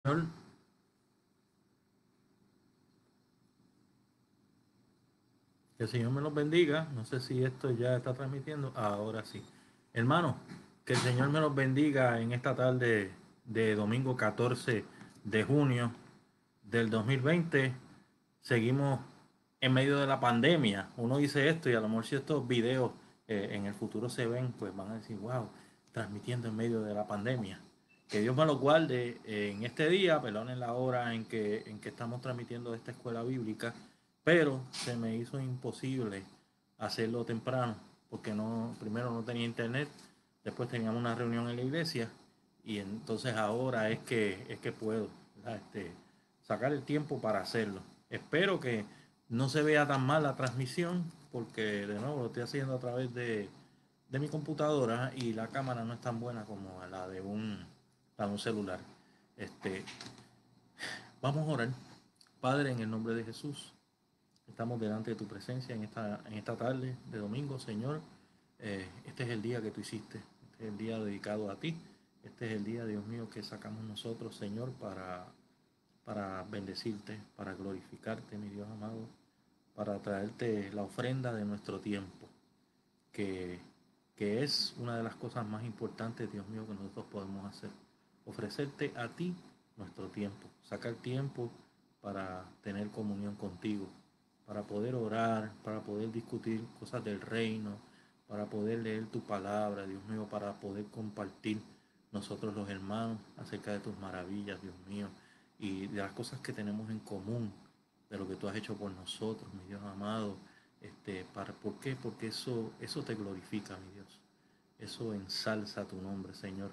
Señor, que el Señor me los bendiga. No sé si esto ya está transmitiendo. Ahora sí. Hermano, que el Señor me los bendiga en esta tarde de domingo 14 de junio del 2020. Seguimos en medio de la pandemia. Uno dice esto y a lo mejor si estos videos en el futuro se ven, pues van a decir, wow, transmitiendo en medio de la pandemia. Que Dios me los guarde en este día, perdón, en la hora en que estamos transmitiendo esta escuela bíblica, pero se me hizo imposible hacerlo temprano, porque no, primero no tenía internet, después teníamos una reunión en la iglesia, y entonces ahora es que puedo, ¿verdad? Sacar el tiempo para hacerlo. Espero que no se vea tan mal la transmisión, porque de nuevo lo estoy haciendo a través de mi computadora y la cámara no es tan buena como la de un celular. Este, Vamos a orar. Padre, en el nombre de Jesús, estamos delante de tu presencia en esta tarde de domingo, Señor. Este es el día que tú hiciste, este es el día dedicado a ti, este es el día, Dios mío, que sacamos nosotros, Señor, para bendecirte, para glorificarte, mi Dios amado, para traerte la ofrenda de nuestro tiempo, que, que es una de las cosas más importantes, Dios mío, que nosotros podemos hacer. Ofrecerte a ti nuestro tiempo, sacar tiempo para tener comunión contigo, para poder orar, para poder discutir cosas del reino, para poder leer tu palabra, Dios mío, para poder compartir nosotros los hermanos acerca de tus maravillas, Dios mío, y de las cosas que tenemos en común, de lo que tú has hecho por nosotros, mi Dios amado. ¿Por qué? Porque eso te glorifica, mi Dios. Eso ensalza tu nombre, Señor.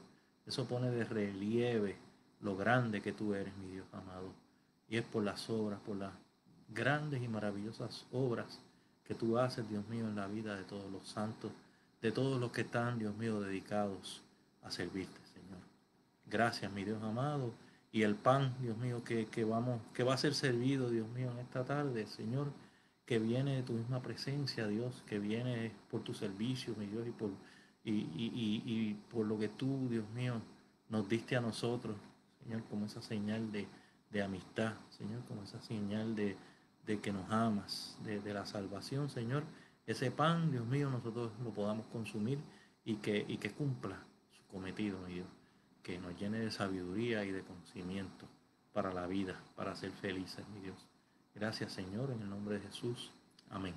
Eso pone de relieve lo grande que tú eres, mi Dios amado. Y es por las obras, por las grandes y maravillosas obras que tú haces, Dios mío, en la vida de todos los santos, de todos los que están, Dios mío, dedicados a servirte, Señor. Gracias, mi Dios amado. Y el pan, Dios mío, que va a ser servido, Dios mío, en esta tarde, Señor, que viene de tu misma presencia, Dios, que viene por tu servicio, mi Dios, y por lo que tú, Dios mío, nos diste a nosotros, Señor, como esa señal de amistad, Señor, como esa señal de que nos amas, de la salvación, Señor. Ese pan, Dios mío, nosotros lo podamos consumir y que cumpla su cometido, mi Dios, que nos llene de sabiduría y de conocimiento para la vida, para ser felices, mi Dios. Gracias, Señor, en el nombre de Jesús. Amén.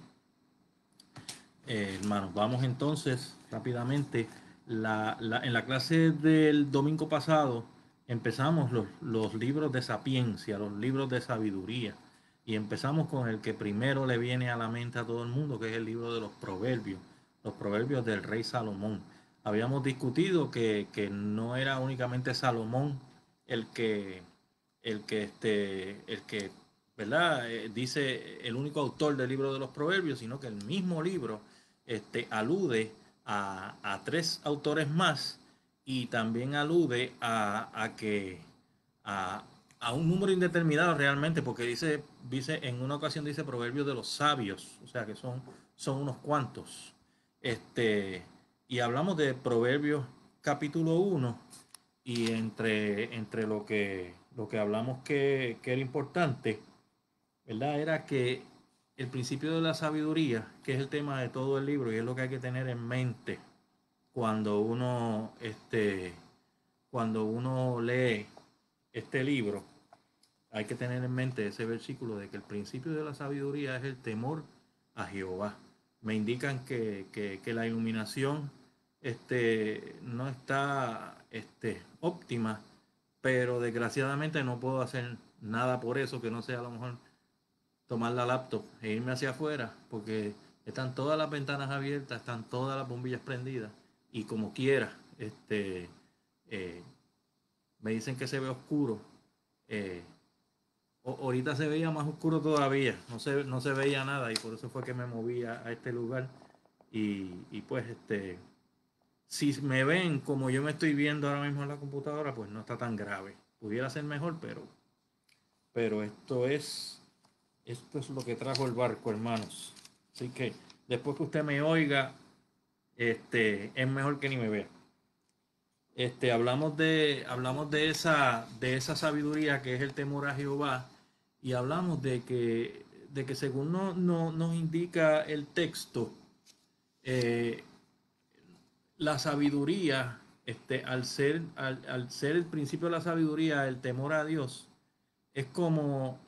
Hermanos, vamos entonces rápidamente. En la clase del domingo pasado empezamos los libros de sapiencia, los libros de sabiduría. Y empezamos con el que primero le viene a la mente a todo el mundo, que es el libro de los proverbios del rey Salomón. Habíamos discutido que no era únicamente Salomón el que, el que ¿verdad? Dice el único autor del libro de los proverbios, sino que el mismo libro alude a tres autores más y también alude a, a un número indeterminado realmente, porque dice en una ocasión dice proverbios de los sabios, o sea que son unos cuantos. Este, y hablamos de Proverbios capítulo uno y entre lo que hablamos que era importante, ¿verdad? Era que el principio de la sabiduría, que es el tema de todo el libro y es lo que hay que tener en mente cuando uno lee este libro, hay que tener en mente ese versículo de que el principio de la sabiduría es el temor a Jehová. Me indican que la iluminación no está óptima, pero desgraciadamente no puedo hacer nada por eso que no sea a lo mejor tomar la laptop e irme hacia afuera, porque están todas las ventanas abiertas, están todas las bombillas prendidas, y como quiera, eh, me dicen que se ve oscuro. Eh, Ahorita se veía más oscuro todavía, no se veía nada, y por eso fue que me moví a este lugar. Y pues, si me ven como yo me estoy viendo ahora mismo en la computadora, pues no está tan grave. Pudiera ser mejor, pero esto es lo que trajo el barco, hermanos. Así que después que usted me oiga, es mejor que ni me vea. de esa sabiduría que es el temor a Jehová, y hablamos de que según nos indica el texto, eh, la sabiduría, al ser el principio de la sabiduría, el temor a Dios, es como,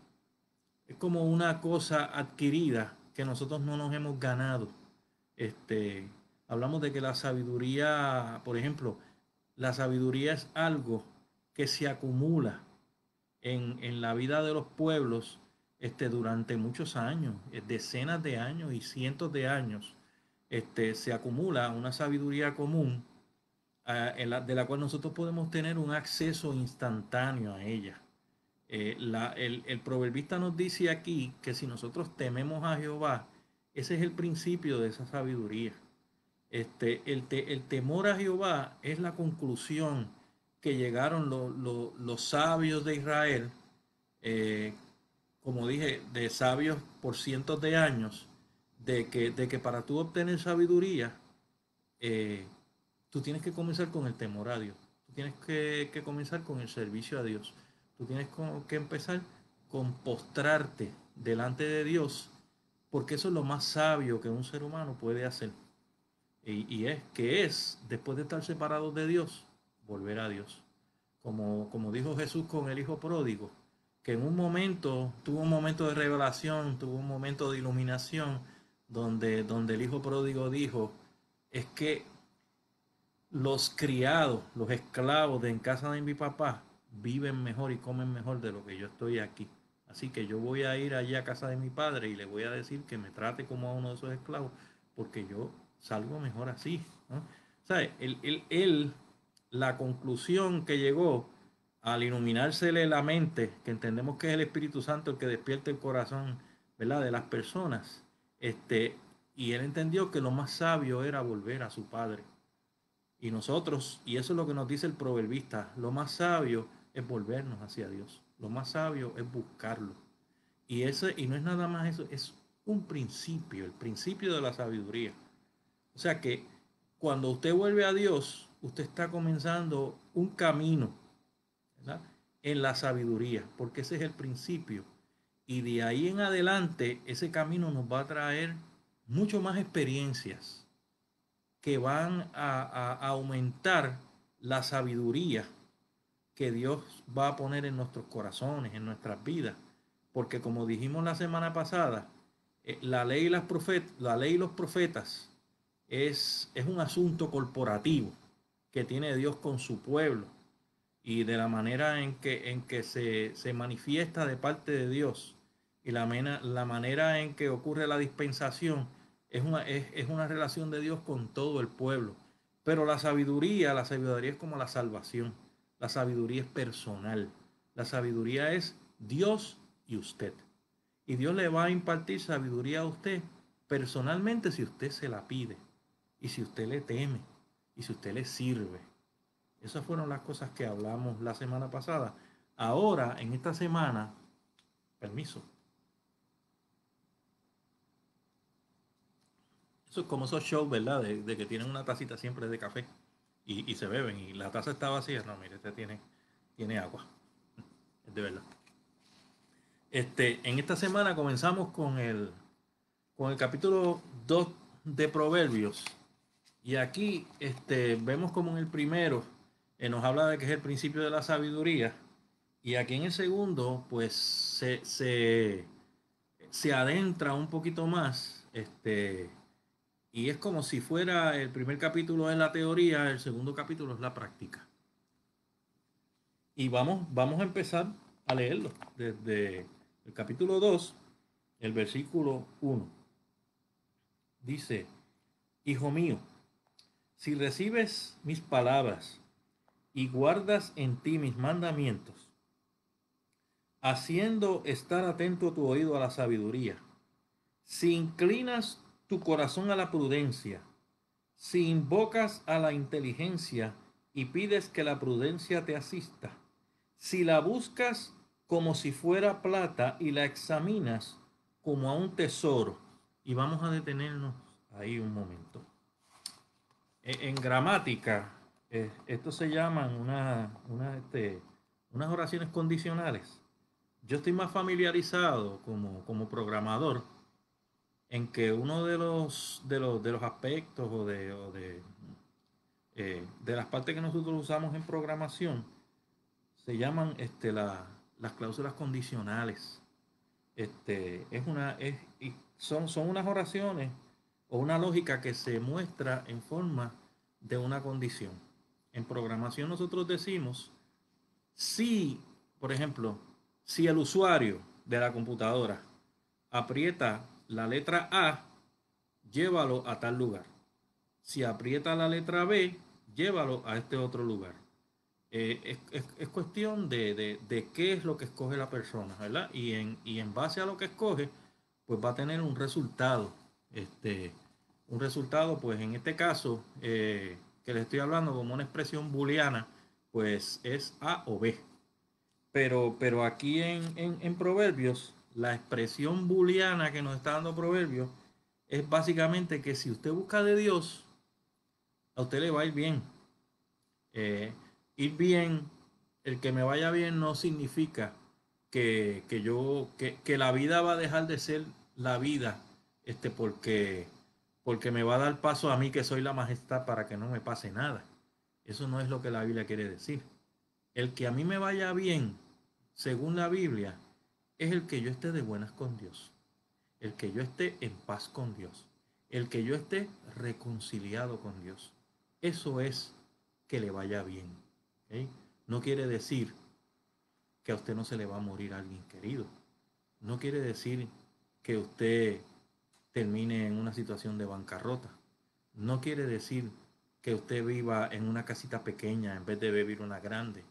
es como una cosa adquirida que nosotros no nos hemos ganado. Este, hablamos de que la sabiduría, por ejemplo, la sabiduría es algo que se acumula en la vida de los pueblos durante muchos años, decenas de años y cientos de años. Se acumula una sabiduría común de la cual nosotros podemos tener un acceso instantáneo a ella. El proverbista nos dice aquí que si nosotros tememos a Jehová, ese es el principio de esa sabiduría. El temor a Jehová es la conclusión que llegaron los sabios de Israel, eh, como dije, de sabios por cientos de años, de que para tú obtener sabiduría, eh, tú tienes que comenzar con el temor a Dios, tú tienes que comenzar con el servicio a Dios, tú tienes que empezar con postrarte delante de Dios, porque eso es lo más sabio que un ser humano puede hacer. Y es que es, después de estar separados de Dios, volver a Dios. Como dijo Jesús con el Hijo Pródigo, que en un momento tuvo un momento de revelación, tuvo un momento de iluminación, donde el Hijo Pródigo dijo, es que los criados, los esclavos de en casa de mi papá, viven mejor y comen mejor de lo que yo estoy aquí. Así que yo voy a ir allá a casa de mi padre y le voy a decir que me trate como a uno de esos esclavos, porque yo salgo mejor así, ¿no? ¿Sabe? La conclusión que llegó al iluminársele la mente, que entendemos que es el Espíritu Santo el que despierta el corazón, ¿verdad?, de las personas, y él entendió que lo más sabio era volver a su padre. Y nosotros, y eso es lo que nos dice el proverbista, lo más sabio es volvernos hacia Dios. Lo más sabio es buscarlo. Y no es nada más eso, es un principio, el principio de la sabiduría. O sea que cuando usted vuelve a Dios, usted está comenzando un camino, ¿verdad?, en la sabiduría, porque ese es el principio. Y de ahí en adelante, ese camino nos va a traer mucho más experiencias que van a aumentar la sabiduría que Dios va a poner en nuestros corazones, en nuestras vidas. Porque como dijimos la semana pasada, la ley y los profetas es un asunto corporativo que tiene Dios con su pueblo, y de la manera en que se manifiesta de parte de Dios, y la manera en que ocurre la dispensación es una relación de Dios con todo el pueblo. Pero la sabiduría es como la salvación. La sabiduría es personal. La sabiduría es Dios y usted. Y Dios le va a impartir sabiduría a usted personalmente si usted se la pide, y si usted le teme, y si usted le sirve. Esas fueron las cosas que hablamos la semana pasada. Ahora, en esta semana, permiso. Eso es como esos shows, ¿verdad? De que tienen una tacita siempre de café y se beben y la taza está vacía. No, mire, este tiene agua. Es de verdad. En esta semana comenzamos con el capítulo 2 de Proverbios. Y aquí vemos como en el primero nos habla de que es el principio de la sabiduría. Y aquí en el segundo, pues se adentra un poquito más. Y es como si fuera el primer capítulo en la teoría, el segundo capítulo es la práctica. Y vamos a empezar a leerlo desde el capítulo 2, el versículo 1. Dice, Hijo mío, si recibes mis palabras y guardas en ti mis mandamientos, haciendo estar atento tu oído a la sabiduría, si inclinas tu corazón a la prudencia, si invocas a la inteligencia y pides que la prudencia te asista, si la buscas como si fuera plata y la examinas como a un tesoro. Y vamos a detenernos ahí un momento. En gramática, Esto se llaman unas oraciones condicionales. Yo estoy más familiarizado como programador en que uno de los aspectos de las partes que nosotros usamos en programación se llaman las cláusulas condicionales. Son unas oraciones o una lógica que se muestra en forma de una condición. En programación nosotros decimos si, por ejemplo, si el usuario de la computadora aprieta la letra A, llévalo a tal lugar. Si aprieta la letra B, llévalo a este otro lugar. Es cuestión de qué es lo que escoge la persona, ¿verdad? Y en base a lo que escoge, pues va a tener un resultado. Un resultado, pues en este caso, que les estoy hablando como una expresión booleana, pues es A o B. Pero aquí en Proverbios, la expresión booleana que nos está dando Proverbios es básicamente que si usted busca de Dios, a usted le va a ir bien. Eh, Ir bien, el que me vaya bien no significa que la vida va a dejar de ser la vida, porque me va a dar paso a mí que soy la majestad para que no me pase nada. Eso no es lo que la Biblia quiere decir. El que a mí me vaya bien, según la Biblia, es el que yo esté de buenas con Dios, el que yo esté en paz con Dios, el que yo esté reconciliado con Dios. Eso es que le vaya bien. ¿Ok? No quiere decir que a usted no se le va a morir alguien querido. No quiere decir que usted termine en una situación de bancarrota. No quiere decir que usted viva en una casita pequeña en vez de vivir una grande.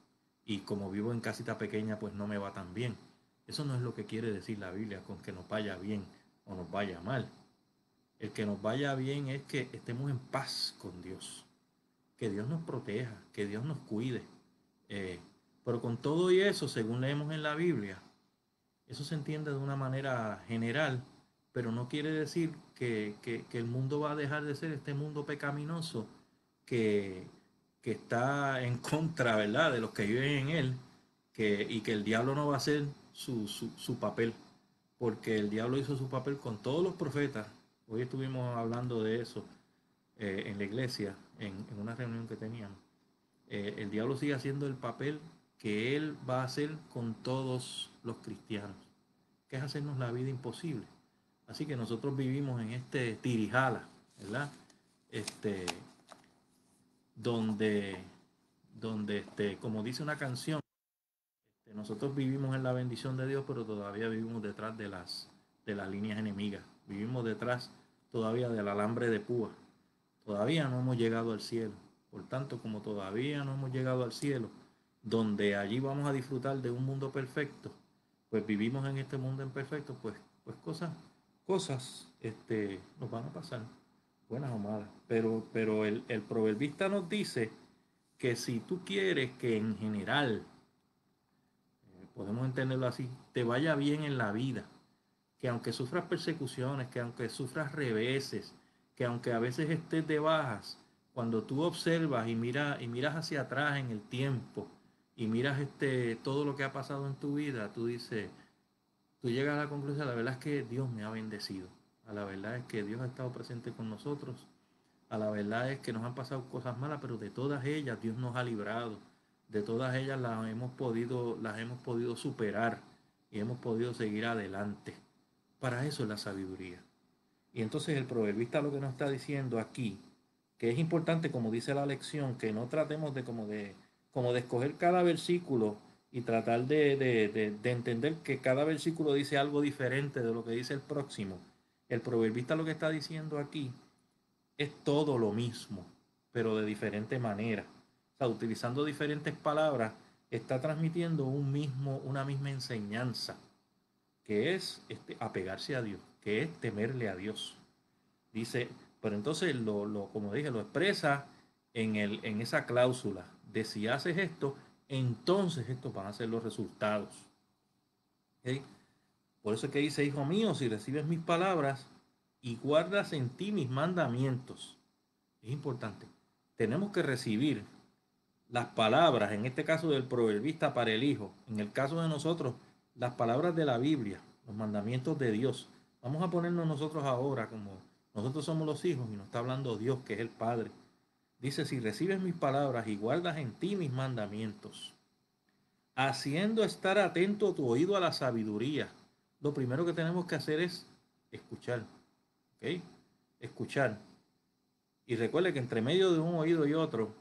Y como vivo en casita pequeña, pues no me va tan bien. Eso no es lo que quiere decir la Biblia con que nos vaya bien o nos vaya mal. El que nos vaya bien es que estemos en paz con Dios. Que Dios nos proteja, que Dios nos cuide. Eh, pero con todo y eso, según leemos en la Biblia, eso se entiende de una manera general, pero no quiere decir que el mundo va a dejar de ser este mundo pecaminoso que, que está en contra, ¿verdad?, de los que viven en él, y que el diablo no va a hacer su papel, porque el diablo hizo su papel con todos los profetas. Hoy estuvimos hablando de eso en la iglesia, en una reunión que teníamos. El diablo sigue haciendo el papel que él va a hacer con todos los cristianos, que es hacernos la vida imposible. Así que nosotros vivimos en este tirijala, ¿verdad? Este, donde, donde como dice una canción, nosotros vivimos en la bendición de Dios, pero todavía vivimos detrás de las líneas enemigas. Vivimos detrás todavía del alambre de púa. Todavía no hemos llegado al cielo. Por tanto, como todavía no hemos llegado al cielo, donde allí vamos a disfrutar de un mundo perfecto, pues vivimos en este mundo imperfecto, pues cosas nos van a pasar, buenas o malas. Pero el proverbista nos dice que si tú quieres que en general, podemos entenderlo así, te vaya bien en la vida, que aunque sufras persecuciones, que aunque sufras reveses, que aunque a veces estés de bajas, cuando tú observas y miras hacia atrás en el tiempo y miras todo lo que ha pasado en tu vida, tú llegas a la conclusión, la verdad es que Dios me ha bendecido, a la verdad es que Dios ha estado presente con nosotros, a la verdad es que nos han pasado cosas malas, pero de todas ellas Dios nos ha librado, de todas ellas las hemos podido superar y hemos podido seguir adelante. Para eso es la sabiduría. Y entonces el proverbista lo que nos está diciendo aquí, que es importante, como dice la lección, que no tratemos como de escoger cada versículo y tratar de entender que cada versículo dice algo diferente de lo que dice el próximo. El proverbista lo que está diciendo aquí es todo lo mismo, pero de diferente manera. O sea, utilizando diferentes palabras, está transmitiendo una misma enseñanza, que es apegarse a Dios, que es temerle a Dios. Dice, pero entonces como dije, lo expresa en esa cláusula de si haces esto, entonces estos van a ser los resultados. ¿Okay? Por eso es que dice, hijo mío, si recibes mis palabras y guardas en ti mis mandamientos, es importante. Tenemos que recibir. las palabras, en este caso del proverbista para el Hijo, en el caso de nosotros, las palabras de la Biblia, los mandamientos de Dios. Vamos a ponernos nosotros ahora como nosotros somos los hijos y nos está hablando Dios, que es el Padre. Dice, si recibes mis palabras y guardas en ti mis mandamientos, haciendo estar atento tu oído a la sabiduría, lo primero que tenemos que hacer es escuchar, ¿ok? Escuchar. Y recuerde que entre medio de un oído y otro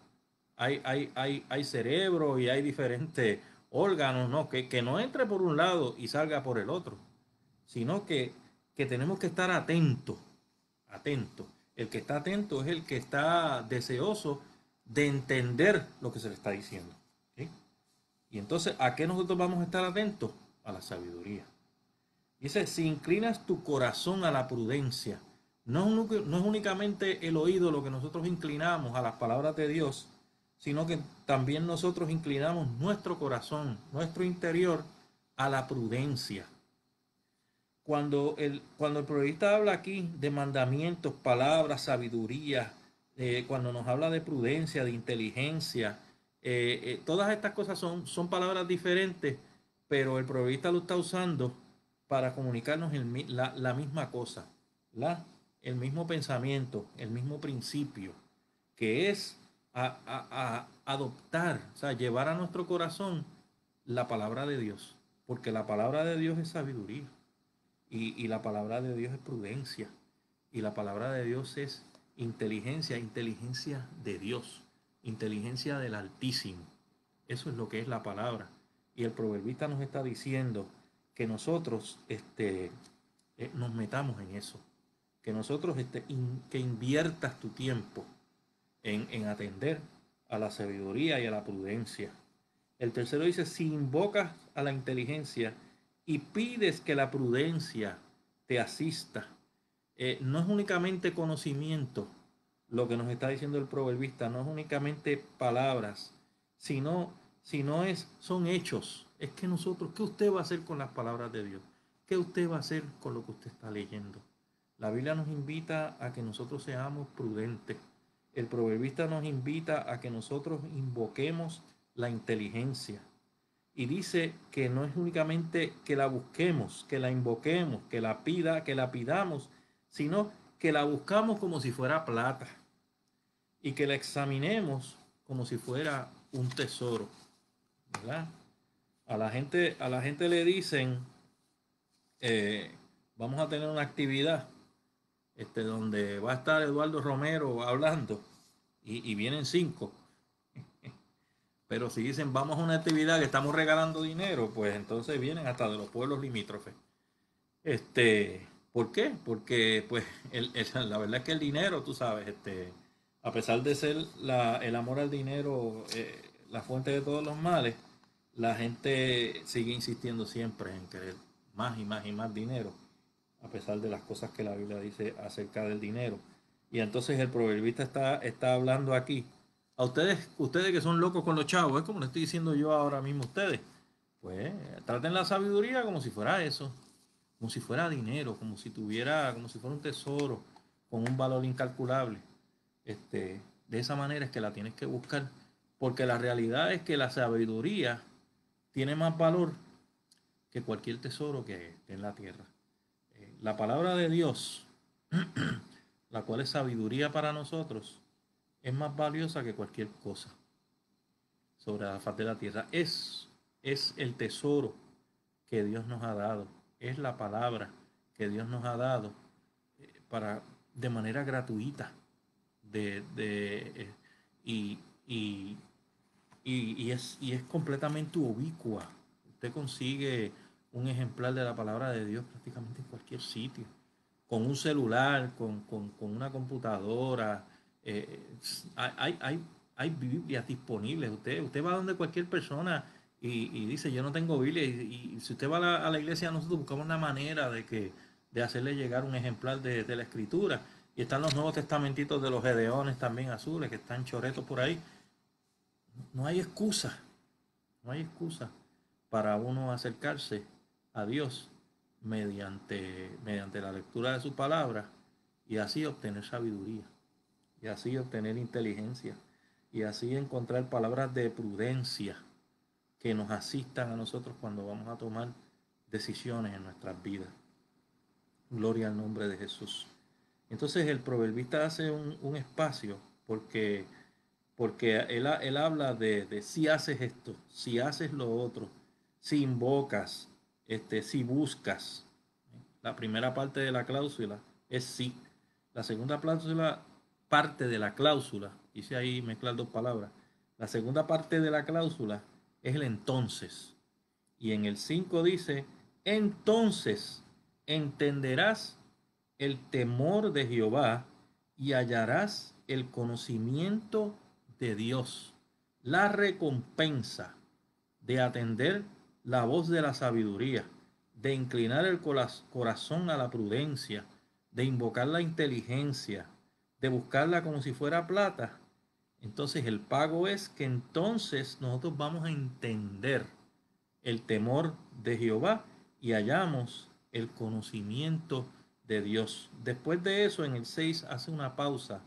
hay cerebro y hay diferentes órganos, ¿no? Que no entre por un lado y salga por el otro, sino que tenemos que estar atentos, atentos. El que está atento es el que está deseoso de entender lo que se le está diciendo. ¿Sí? Y entonces, ¿a qué nosotros vamos a estar atentos? A la sabiduría. Dice, si inclinas tu corazón a la prudencia, no es únicamente el oído lo que nosotros inclinamos a las palabras de Dios, sino que también nosotros inclinamos nuestro corazón, nuestro interior a la prudencia. Cuando el proverbista habla aquí de mandamientos, palabras, sabiduría, cuando nos habla de prudencia, de inteligencia, todas estas cosas son palabras diferentes, pero el proverbista lo está usando para comunicarnos la misma cosa, el mismo pensamiento, el mismo principio, que es a adoptar, o sea, llevar a nuestro corazón la palabra de Dios, porque la palabra de Dios es sabiduría. Y la palabra de Dios es prudencia. Y la palabra de Dios es inteligencia, inteligencia de Dios, inteligencia del Altísimo. Eso es lo que es la palabra. Y el proverbista nos está diciendo que nosotros nos metamos en eso. Que nosotros que inviertas tu tiempo en atender a la sabiduría y a la prudencia. El tercero dice, si invocas a la inteligencia y pides que la prudencia te asista, no es únicamente conocimiento lo que nos está diciendo el proverbista, no es únicamente palabras, son hechos. Es que nosotros, ¿qué usted va a hacer con las palabras de Dios? ¿Qué usted va a hacer con lo que usted está leyendo? La Biblia nos invita a que nosotros seamos prudentes. El proverbista nos invita a que nosotros invoquemos la inteligencia. Y dice que no es únicamente que la busquemos, que la invoquemos, que la pidamos, sino que la buscamos como si fuera plata y que la examinemos como si fuera un tesoro, ¿verdad? A la gente le dicen, eh, vamos a tener una actividad donde va a estar Eduardo Romero hablando y vienen 5. Pero si dicen vamos a una actividad que estamos regalando dinero, pues entonces vienen hasta de los pueblos limítrofes. ¿Por qué? Porque pues la verdad es que el dinero, tú sabes, a pesar de ser el amor al dinero la fuente de todos los males, la gente sigue insistiendo siempre en querer más y más y más dinero, a pesar de las cosas que la Biblia dice acerca del dinero. Y entonces el proverbista está hablando aquí. A ustedes que son locos con los chavos, es como le estoy diciendo yo ahora mismo a ustedes. Pues traten la sabiduría como si fuera eso, como si fuera dinero, como si fuera un tesoro con un valor incalculable. De esa manera es que la tienes que buscar, porque la realidad es que la sabiduría tiene más valor que cualquier tesoro que esté en la tierra. La palabra de Dios, la cual es sabiduría para nosotros, es más valiosa que cualquier cosa sobre la faz de la tierra. Es el tesoro que Dios nos ha dado, es la palabra que Dios nos ha dado de manera gratuita y, y, y es completamente ubicua. Usted consigue un ejemplar de la palabra de Dios prácticamente en cualquier sitio, con un celular, con una computadora. eh, hay, hay, hay Biblias disponibles. Usted va donde cualquier persona y dice, yo no tengo Biblia. Y si usted va a la iglesia, nosotros buscamos una manera de hacerle llegar un ejemplar de la escritura. Y están los nuevos testamentitos de los Gedeones también azules, que están choretos por ahí. No hay excusa, no hay excusa para uno acercarse a Dios mediante la lectura de su palabra y así obtener sabiduría y así obtener inteligencia. y así encontrar palabras de prudencia que nos asistan a nosotros cuando vamos a tomar decisiones en nuestras vidas. Gloria al nombre de Jesús. Entonces el proverbista hace un espacio porque él habla de si haces esto, si haces lo otro, si invocas, si buscas. La primera parte de la cláusula es sí. La segunda parte de la cláusula, hice ahí mezclar dos palabras. La segunda parte de la cláusula es el entonces. Y en el 5 dice, entonces entenderás el temor de Jehová y hallarás el conocimiento de Dios, la recompensa de atender la voz de la sabiduría, de inclinar el corazón a la prudencia, de invocar la inteligencia, de buscarla como si fuera plata. Entonces el pago es que entonces nosotros vamos a entender el temor de Jehová y hallamos el conocimiento de Dios. Después de eso, en el 6 hace una pausa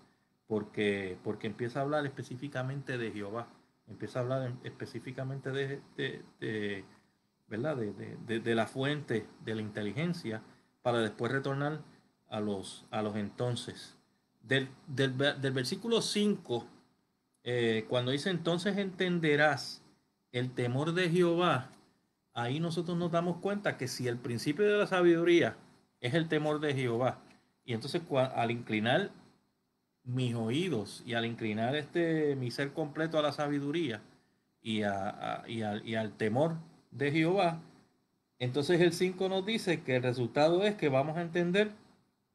porque empieza a hablar específicamente de Jehová, empieza a hablar específicamente ¿verdad? De la fuente de la inteligencia para después retornar a los entonces. Del versículo 5, cuando dice entonces entenderás el temor de Jehová, ahí nosotros nos damos cuenta que si el principio de la sabiduría es el temor de Jehová, y entonces al inclinar mis oídos y al inclinar mi ser completo a la sabiduría y al temor de Jehová, entonces el 5 nos dice que el resultado es que vamos a entender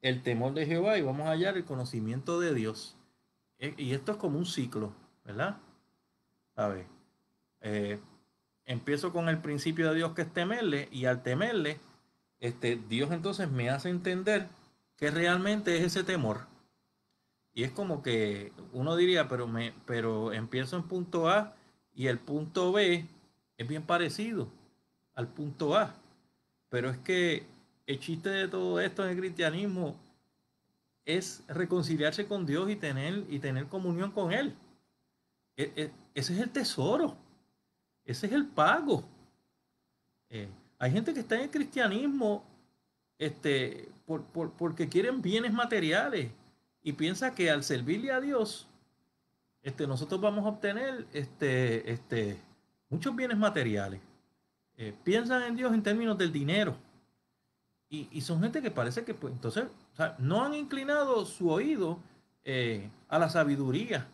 el temor de Jehová y vamos a hallar el conocimiento de Dios. Y esto es como un ciclo, ¿verdad? ¿Sabes? Eh, Empiezo con el principio de Dios que es temerle y al temerle, Dios entonces me hace entender que realmente es ese temor. Y es como que uno diría, pero empiezo en punto A y el punto B es bien parecido al punto A. Pero es que el chiste de todo esto en el cristianismo es reconciliarse con Dios y tener comunión con Él. Ese es el tesoro, ese es el pago. Hay gente que está en el cristianismo porque quieren bienes materiales y piensa que al servirle a Dios, nosotros vamos a obtener muchos bienes materiales. Piensan en Dios en términos del dinero. Y son gente que parece que, pues, entonces, o sea, no han inclinado su oído a la sabiduría,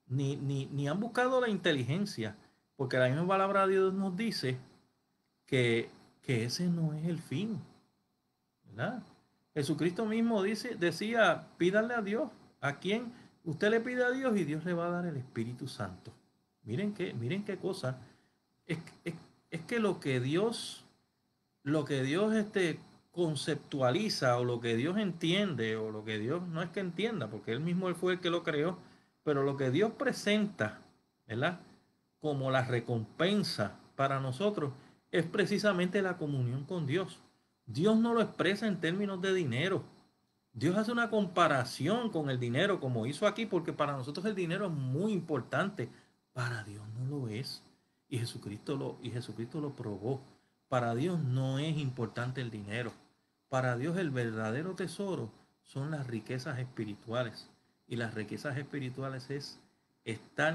ni han buscado la inteligencia, porque la misma palabra de Dios nos dice que, que ese no es el fin, ¿verdad? Jesucristo mismo decía, pídanle a Dios. ¿A quién? Usted le pide a Dios y Dios le va a dar el Espíritu Santo. Miren qué cosa. Es, es, es que lo que Dios conceptualiza o lo que Dios entiende o lo que Dios no es que entienda, porque él fue el que lo creó, pero lo que Dios presenta, ¿verdad? Como la recompensa para nosotros es precisamente la comunión con Dios. Dios no lo expresa en términos de dinero. Dios hace una comparación con el dinero como hizo aquí, porque para nosotros el dinero es muy importante. Para Dios no lo es. Y Jesucristo lo probó. Para Dios no es importante el dinero. Para Dios el verdadero tesoro son las riquezas espirituales. Y las riquezas espirituales es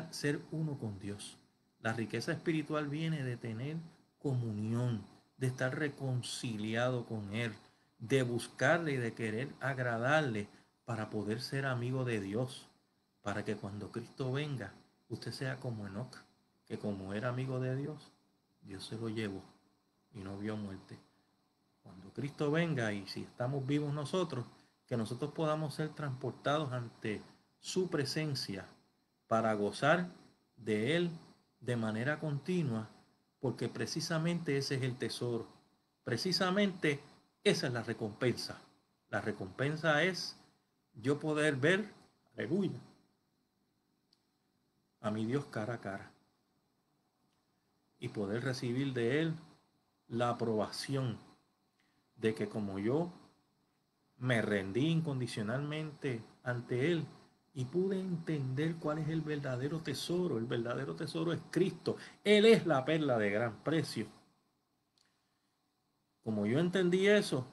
ser uno con Dios. La riqueza espiritual viene de tener comunión, de estar reconciliado con Él, de buscarle y de querer agradarle para poder ser amigo de Dios, para que cuando Cristo venga, usted sea como Enoc, que como era amigo de Dios, Dios se lo llevó y no vio muerte. Cuando Cristo venga y si estamos vivos nosotros, que nosotros podamos ser transportados ante su presencia para gozar de Él de manera continua, porque precisamente ese es el tesoro. Precisamente esa es la recompensa. La recompensa es yo poder ver, aleluya, a mi Dios cara a cara y poder recibir de Él la aprobación de que como yo me rendí incondicionalmente ante Él, y pude entender cuál es el verdadero tesoro. El verdadero tesoro es Cristo. Él es la perla de gran precio. Como yo entendí eso,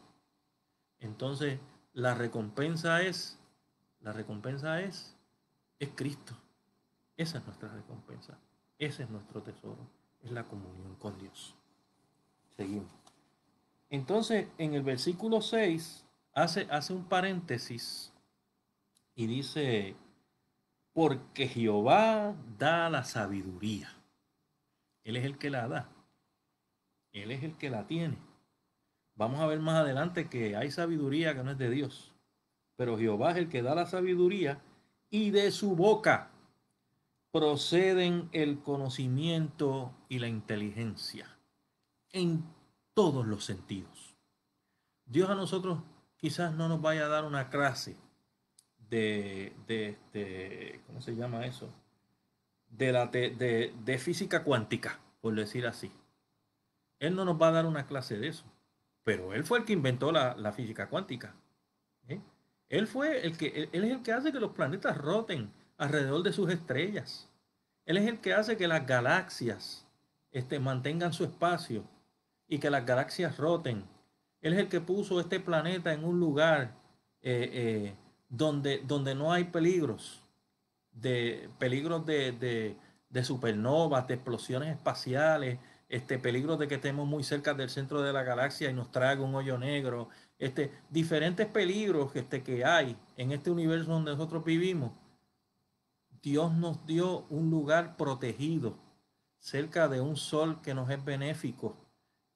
entonces la recompensa es, la recompensa es Cristo. Esa es nuestra recompensa. Ese es nuestro tesoro. Es la comunión con Dios. Seguimos. Entonces, en el versículo 6 hace un paréntesis y dice, porque Jehová da la sabiduría. Él es el que la da. Él es el que la tiene. Vamos a ver más adelante que hay sabiduría que no es de Dios. Pero Jehová es el que da la sabiduría y de su boca proceden el conocimiento y la inteligencia en todos los sentidos. Dios a nosotros quizás no nos vaya a dar una clase ¿cómo se llama eso? De física cuántica, por decir así. Él no nos va a dar una clase de eso, pero él fue el que inventó la física cuántica. ¿Eh? Él es el que hace que los planetas roten alrededor de sus estrellas. Él es el que hace que las galaxias mantengan su espacio y que las galaxias roten. Él es el que puso este planeta en un lugar donde no hay peligros de supernovas, de explosiones espaciales, peligros de que estemos muy cerca del centro de la galaxia y nos traiga un hoyo negro, diferentes peligros que hay en este universo donde nosotros vivimos. Dios nos dio un lugar protegido cerca de un sol que nos es benéfico,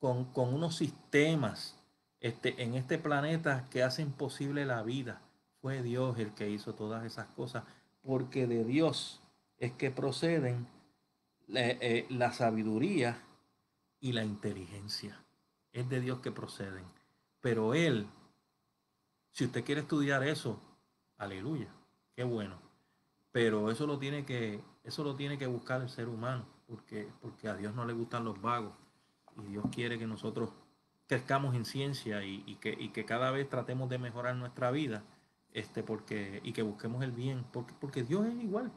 con unos sistemas en este planeta que hacen posible la vida. Fue Dios el que hizo todas esas cosas, porque de Dios es que proceden la sabiduría y la inteligencia. Es de Dios que proceden. Pero Él, si usted quiere estudiar eso, aleluya, qué bueno. Pero eso lo tiene que buscar el ser humano, porque a Dios no le gustan los vagos y Dios quiere que nosotros crezcamos en ciencia y que cada vez tratemos de mejorar nuestra vida, y que busquemos el bien, porque Dios es igual,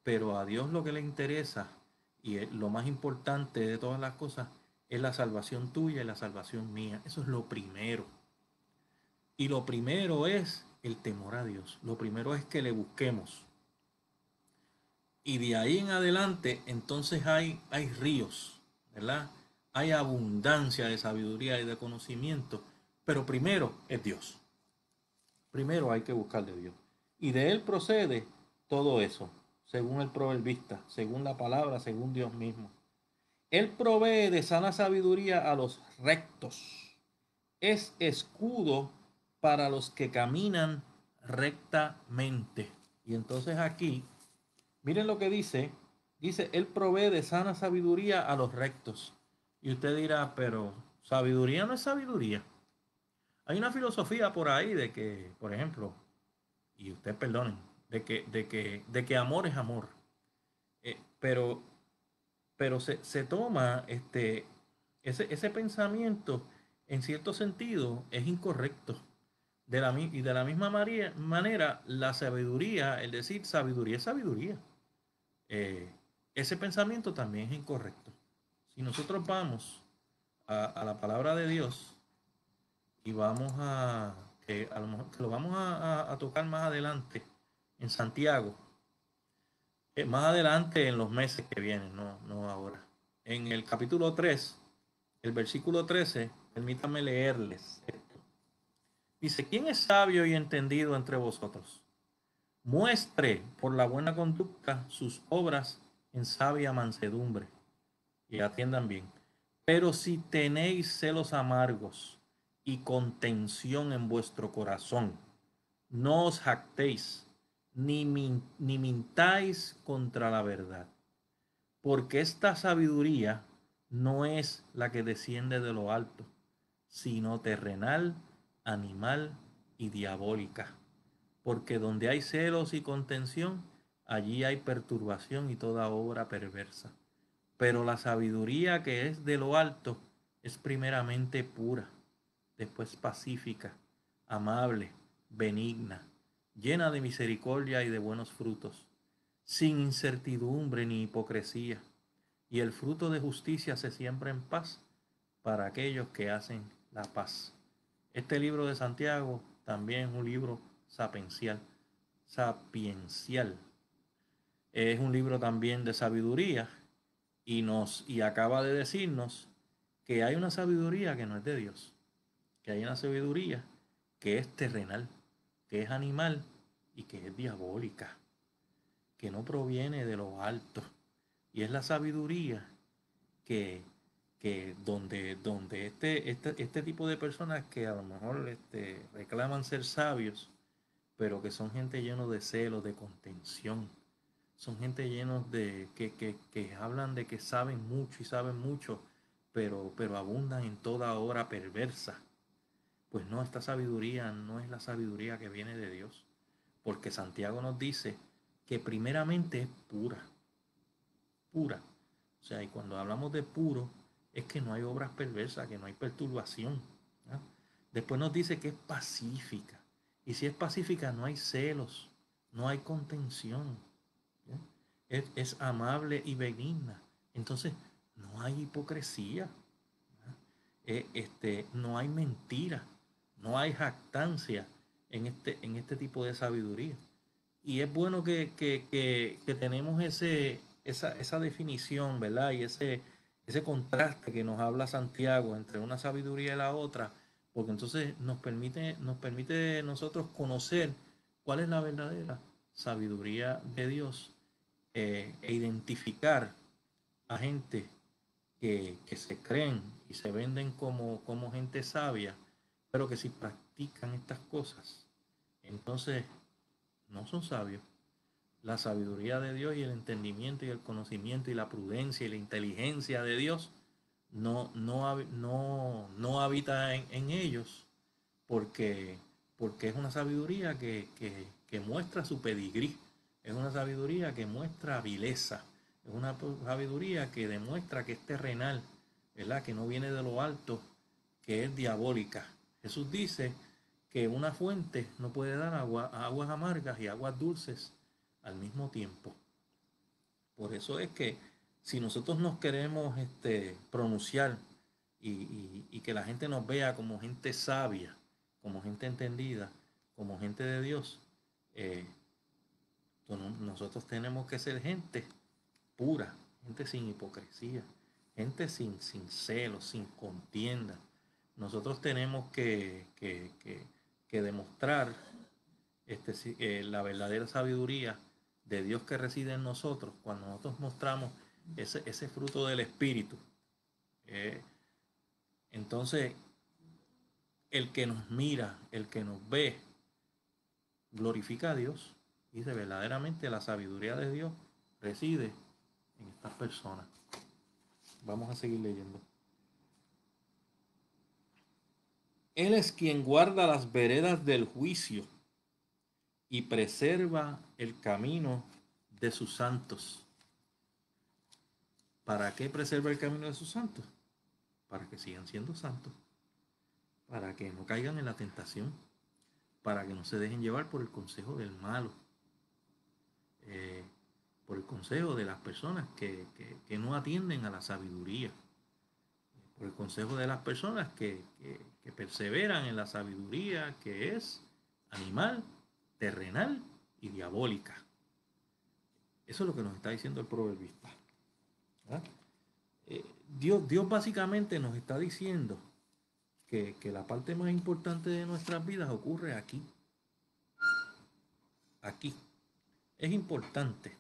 pero a Dios lo que le interesa y lo más importante de todas las cosas es la salvación tuya y la salvación mía. Eso es lo primero. Y lo primero es el temor a Dios. Lo primero es que le busquemos. Y de ahí en adelante, entonces hay ríos, ¿verdad? Hay abundancia de sabiduría y de conocimiento, pero primero es Dios. Primero hay que buscar de Dios. Y de Él procede todo eso, según el proverbista, según la palabra, según Dios mismo. Él provee de sana sabiduría a los rectos. Es escudo para los que caminan rectamente. Y entonces aquí miren lo que dice. Dice, Él provee de sana sabiduría a los rectos. Y usted dirá, pero sabiduría no es sabiduría. Hay una filosofía por ahí de que, por ejemplo, y usted perdonen, de que amor es amor. Pero se toma ese pensamiento, en cierto sentido, es incorrecto. Y de la misma manera, la sabiduría, el decir sabiduría es sabiduría. eh, Ese pensamiento también es incorrecto. Si nosotros vamos a la palabra de Dios y vamos a lo mejor que lo vamos a tocar más adelante en Santiago, más adelante en los meses que vienen, no ahora. En el capítulo 3 el versículo 13 permítanme leerles esto. Dice, ¿quién es sabio y entendido entre vosotros? Muestre por la buena conducta sus obras en sabia mansedumbre. Y atiendan bien. Pero si tenéis celos amargos y contención en vuestro corazón, no os jactéis, ni mintáis contra la verdad, porque esta sabiduría no es la que desciende de lo alto, sino terrenal, animal y diabólica. Porque donde hay celos y contención, allí hay perturbación y toda obra perversa. Pero la sabiduría que es de lo alto es primeramente pura, después pacífica, amable, benigna, llena de misericordia y de buenos frutos, sin incertidumbre ni hipocresía, y el fruto de justicia se siembra en paz para aquellos que hacen la paz. Este libro de Santiago también es un libro sapiencial. Es un libro también de sabiduría y acaba de decirnos que hay una sabiduría que no es de Dios, que hay una sabiduría que es terrenal, que es animal y que es diabólica, que no proviene de lo alto. Y es la sabiduría que, donde este tipo de personas que a lo mejor reclaman ser sabios, pero que son gente llenos de celos, de contención, son gente llenos que hablan de que saben mucho y saben mucho, pero abundan en toda obra perversa. Pues no, esta sabiduría no es la sabiduría que viene de Dios, porque Santiago nos dice que primeramente es pura, pura. O sea, y cuando hablamos de puro, es que no hay obras perversas, que no hay perturbación, ¿no? Después nos dice que es pacífica. Y si es pacífica, no hay celos, no hay contención, ¿no? Es amable y benigna. Entonces, no hay hipocresía, ¿no? No hay mentira, no hay jactancia en este tipo de sabiduría. Y es bueno que tenemos esa definición, ¿verdad? Y ese contraste que nos habla Santiago entre una sabiduría y la otra, porque entonces nos permite nosotros conocer cuál es la verdadera sabiduría de Dios, e identificar a gente que se creen y se venden como gente sabia, pero que si practican estas cosas, entonces no son sabios. La sabiduría de Dios y el entendimiento y el conocimiento y la prudencia y la inteligencia de Dios no habita en ellos, porque, porque es una sabiduría que muestra su pedigrí, es una sabiduría que muestra vileza, es una sabiduría que demuestra que es terrenal, ¿verdad? Que no viene de lo alto, que es diabólica. Jesús dice que una fuente no puede dar aguas amargas y aguas dulces al mismo tiempo. Por eso es que si nosotros nos queremos pronunciar y que la gente nos vea como gente sabia, como gente entendida, como gente de Dios, eh, nosotros tenemos que ser gente pura, gente sin hipocresía, gente sin celos, sin contienda. Nosotros tenemos que demostrar la verdadera sabiduría de Dios que reside en nosotros cuando nosotros mostramos ese fruto del Espíritu. Eh, entonces, el que nos mira, el que nos ve, glorifica a Dios. Dice, verdaderamente la sabiduría de Dios reside en estas personas. Vamos a seguir leyendo. Él es quien guarda las veredas del juicio y preserva el camino de sus santos. ¿Para qué preserva el camino de sus santos? Para que sigan siendo santos, para que no caigan en la tentación, para que no se dejen llevar por el consejo del malo, eh, por el consejo de las personas que no atienden a la sabiduría, por el consejo de las personas que perseveran en la sabiduría que es animal, terrenal y diabólica. Eso es lo que nos está diciendo el proverbista. ¿Verdad? Dios básicamente nos está diciendo que la parte más importante de nuestras vidas ocurre aquí. Aquí. Es importante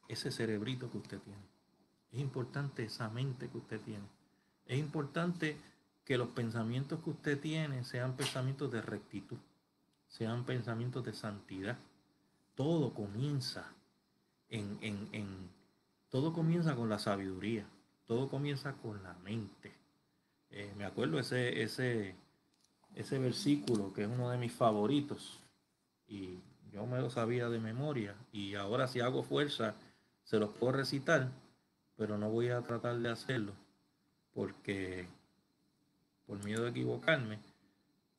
ese cerebrito que usted tiene. Es importante esa mente que usted tiene. Es importante que los pensamientos que usted tiene sean pensamientos de rectitud, sean pensamientos de santidad. Todo comienza todo comienza con la sabiduría. Todo comienza con la mente. Me acuerdo ese versículo que es uno de mis favoritos y yo me lo sabía de memoria y ahora si hago fuerza se los puedo recitar, pero no voy a tratar de hacerlo porque por miedo de equivocarme.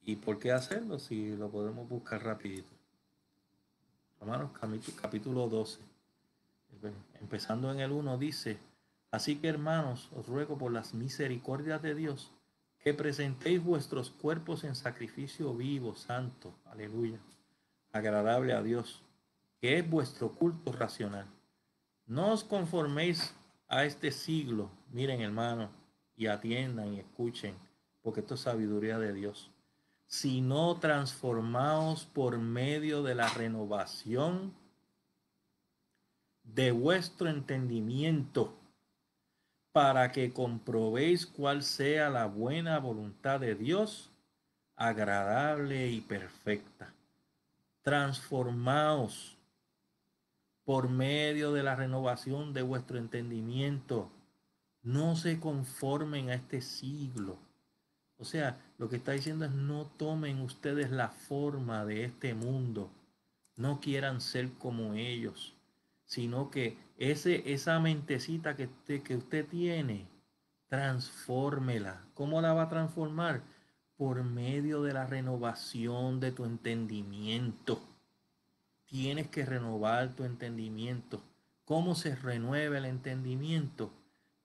¿Y por qué hacerlo si lo podemos buscar rapidito? Romanos capítulo 12, empezando en el 1, dice: así que, hermanos, os ruego por las misericordias de Dios que presentéis vuestros cuerpos en sacrificio vivo, santo, aleluya, agradable a Dios, que es vuestro culto racional. No os conforméis a este siglo. Miren, hermanos, y atiendan y escuchen, porque esto es sabiduría de Dios. Sino transformaos por medio de la renovación de vuestro entendimiento, para que comprobéis cuál sea la buena voluntad de Dios, agradable y perfecta. Transformaos por medio de la renovación de vuestro entendimiento. No se conformen a este siglo. O sea, lo que está diciendo es: no tomen ustedes la forma de este mundo. No quieran ser como ellos, sino que esa mentecita que usted tiene, transfórmela. ¿Cómo la va a transformar? Por medio de la renovación de tu entendimiento. Tienes que renovar tu entendimiento. ¿Cómo se renueva el entendimiento?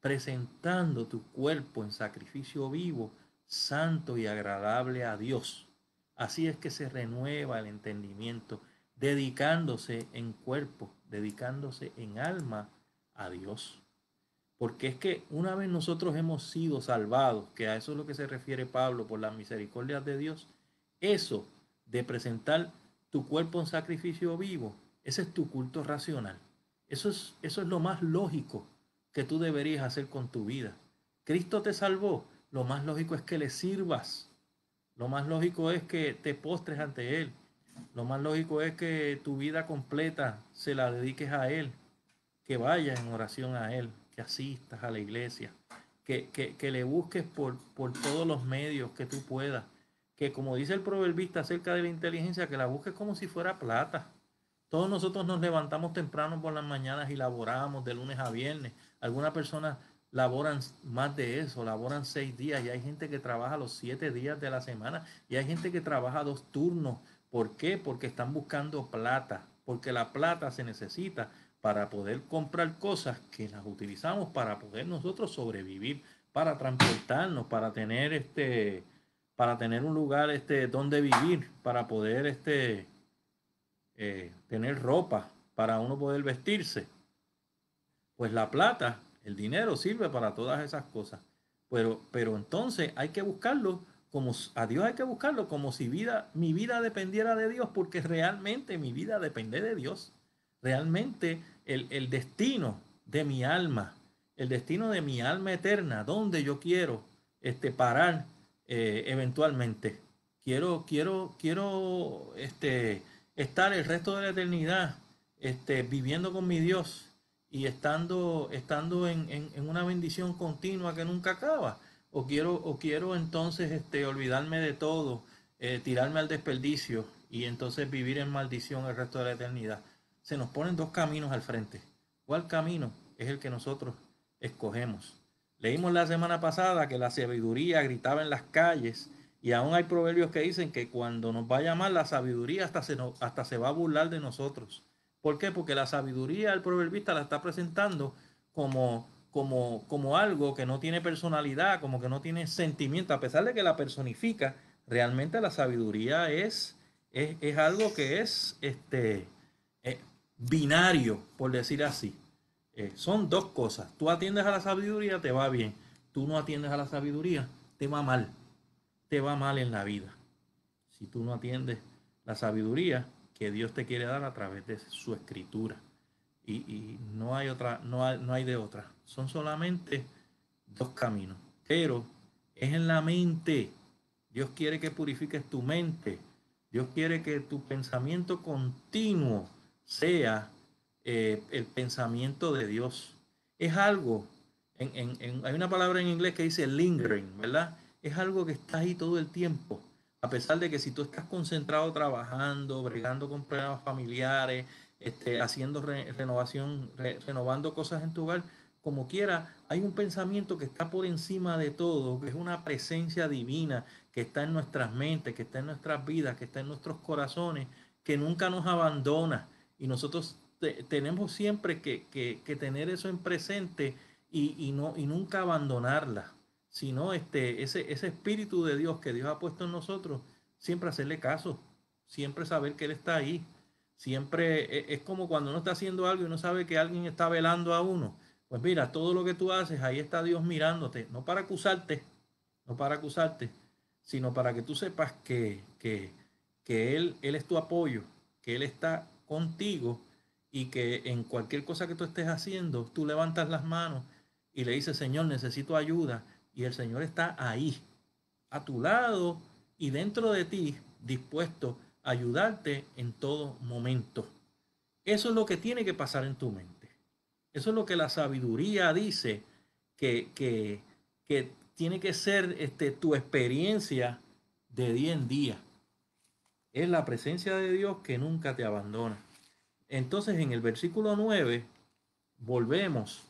Presentando tu cuerpo en sacrificio vivo, santo y agradable a Dios. Así es que se renueva el entendimiento, dedicándose en cuerpo, dedicándose en alma a Dios. Porque es que una vez nosotros hemos sido salvados, que a eso es lo que se refiere Pablo, por las misericordias de Dios, eso de presentar tu cuerpo en sacrificio vivo, ese es tu culto racional. Eso es lo más lógico que tú deberías hacer con tu vida. Cristo te salvó, lo más lógico es que le sirvas. Lo más lógico es que te postres ante Él. Lo más lógico es que tu vida completa se la dediques a Él, que vayas en oración a Él, que asistas a la iglesia, que le busques por todos los medios que tú puedas, que, como dice el proverbista acerca de la inteligencia, que la busques como si fuera plata. Todos nosotros nos levantamos temprano por las mañanas y laboramos de lunes a viernes. Algunas personas laboran más de eso, laboran 6 días, y hay gente que trabaja los 7 días de la semana, y hay gente que trabaja 2 turnos. ¿Por qué? Porque están buscando plata, porque la plata se necesita para poder comprar cosas que las utilizamos para poder nosotros sobrevivir, para transportarnos, para tener un lugar donde vivir, para poder tener ropa, para uno poder vestirse. Pues la plata, el dinero sirve para todas esas cosas. Pero entonces hay que buscarlo como a Dios, hay que buscarlo como si mi vida dependiera de Dios, porque realmente mi vida depende de Dios. Realmente el destino de mi alma, el destino de mi alma eterna, donde yo quiero parar eventualmente. Quiero estar el resto de la eternidad viviendo con mi Dios y estando en una bendición continua que nunca acaba. O quiero entonces olvidarme de todo, tirarme al desperdicio y entonces vivir en maldición el resto de la eternidad. Se nos ponen 2 caminos al frente. ¿Cuál camino es el que nosotros escogemos? Leímos la semana pasada que la sabiduría gritaba en las calles, y aún hay proverbios que dicen que cuando nos vaya mal, la sabiduría hasta se va a burlar de nosotros. ¿Por qué? Porque la sabiduría el proverbista la está presentando como algo que no tiene personalidad, como que no tiene sentimiento, a pesar de que la personifica. Realmente la sabiduría es algo que es binario, por decir así. Son 2 cosas. Tú atiendes a la sabiduría, te va bien. Tú no atiendes a la sabiduría, te va mal. Te va mal en la vida. Si tú no atiendes la sabiduría que Dios te quiere dar a través de su escritura. Y no hay otra, no hay de otra. Son solamente 2 caminos. Pero es en la mente. Dios quiere que purifiques tu mente. Dios quiere que tu pensamiento continuo sea el pensamiento de Dios. Es algo, hay una palabra en inglés que dice lingering, ¿verdad? Es algo que está ahí todo el tiempo. A pesar de que si tú estás concentrado trabajando, bregando con problemas familiares, haciendo renovando cosas en tu hogar, como quiera, hay un pensamiento que está por encima de todo, que es una presencia divina que está en nuestras mentes, que está en nuestras vidas, que está en nuestros corazones, que nunca nos abandona. Y nosotros tenemos siempre que tener eso en presente y nunca abandonarla, sino ese espíritu de Dios que Dios ha puesto en nosotros, siempre hacerle caso, siempre saber que Él está ahí. Siempre es como cuando uno está haciendo algo y uno sabe que alguien está velando a uno. Pues mira, todo lo que tú haces, ahí está Dios mirándote, no para acusarte, no para acusarte, sino para que tú sepas que él es tu apoyo, que Él está contigo y que en cualquier cosa que tú estés haciendo, tú levantas las manos y le dices, Señor, necesito ayuda. Y el Señor está ahí, a tu lado y dentro de ti, dispuesto a ayudarte en todo momento. Eso es lo que tiene que pasar en tu mente. Eso es lo que la sabiduría dice que tiene que ser tu experiencia de día en día. Es la presencia de Dios que nunca te abandona. Entonces en el versículo 9 volvemos,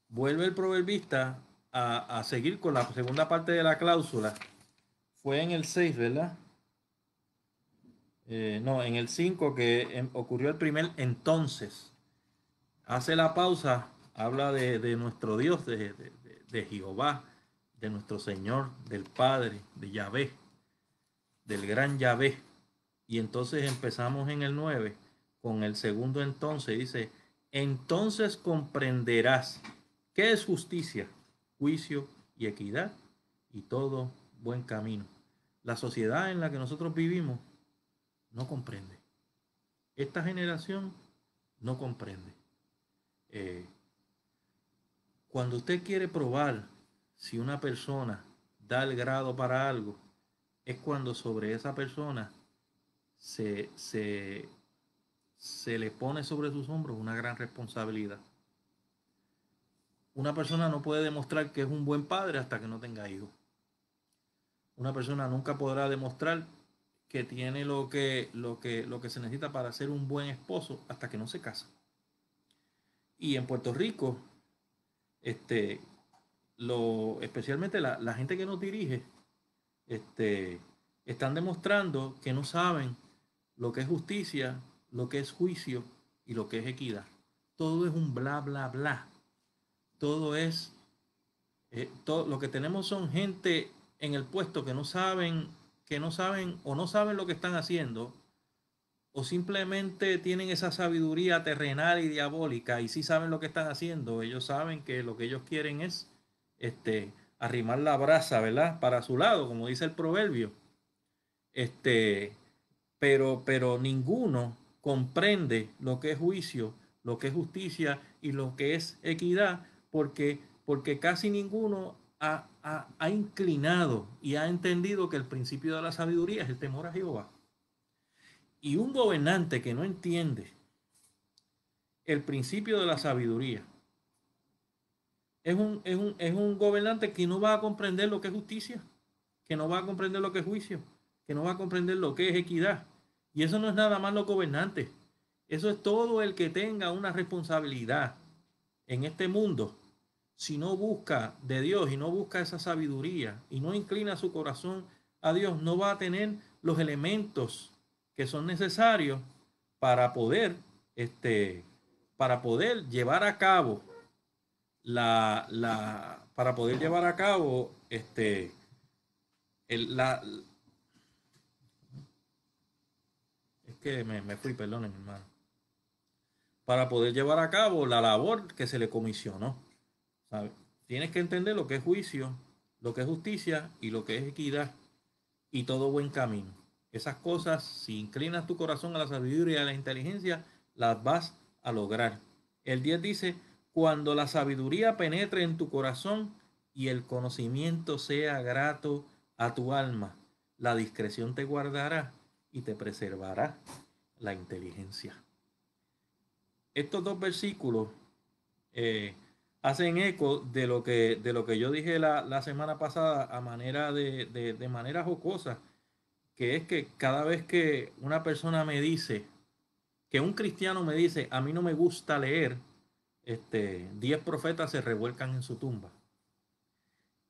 vuelve el proverbista a seguir con la segunda parte de la cláusula. Fue en el 6, ¿verdad? No, en el 5 que ocurrió el primer entonces. Hace la pausa, habla de nuestro Dios, de Jehová, de nuestro Señor, del Padre, de Yahvé, del gran Yahvé. Y entonces empezamos en el 9 con el segundo entonces. Dice, entonces comprenderás qué es justicia, juicio y equidad y todo buen camino. La sociedad en la que nosotros vivimos no comprende. Esta generación no comprende. Eh, Cuando usted quiere probar si una persona da el grado para algo, es cuando sobre esa persona se, se, se le pone sobre sus hombros una gran responsabilidad. Una persona no puede demostrar que es un buen padre hasta que no tenga hijos. Una persona nunca podrá demostrar que tiene lo que se necesita para ser un buen esposo hasta que no se casa. Y en Puerto Rico, este, especialmente la gente que nos dirige, este, están demostrando que no saben lo que es justicia, lo que es juicio y lo que es equidad. Todo es un bla, bla, bla. Todo es, todo, lo que tenemos son gente en el puesto que no saben o no saben lo que están haciendo o simplemente tienen esa sabiduría terrenal y diabólica y sí saben lo que están haciendo. Ellos saben que lo que ellos quieren es arrimar la brasa, ¿verdad? Para su lado, como dice el proverbio. Este, pero ninguno comprende lo que es juicio, lo que es justicia y lo que es equidad, porque casi ninguno ha inclinado y ha entendido que el principio de la sabiduría es el temor a Jehová. Y un gobernante que no entiende el principio de la sabiduría es un gobernante que no va a comprender lo que es justicia, que no va a comprender lo que es juicio, que no va a comprender lo que es equidad. Y eso no es nada más los gobernantes. Eso es todo el que tenga una responsabilidad en este mundo. Si no busca de Dios y no busca esa sabiduría y no inclina su corazón a Dios, no va a tener los elementos que son necesarios para poder, para poder llevar a cabo para poder llevar a cabo el, la, es que me fui, perdonen, hermano. Para poder llevar a cabo la labor que se le comisionó. ¿Sabe? Tienes que entender lo que es juicio, lo que es justicia y lo que es equidad y todo buen camino. Esas cosas, si inclinas tu corazón a la sabiduría y a la inteligencia, las vas a lograr. El 10 dice, cuando la sabiduría penetre en tu corazón y el conocimiento sea grato a tu alma, la discreción te guardará y te preservará la inteligencia. Estos dos versículos eh, hacen eco de lo que yo dije la semana pasada a manera de manera jocosa, que es que cada vez que una persona me dice, que un cristiano me dice, a mí no me gusta leer, 10 profetas se revuelcan en su tumba.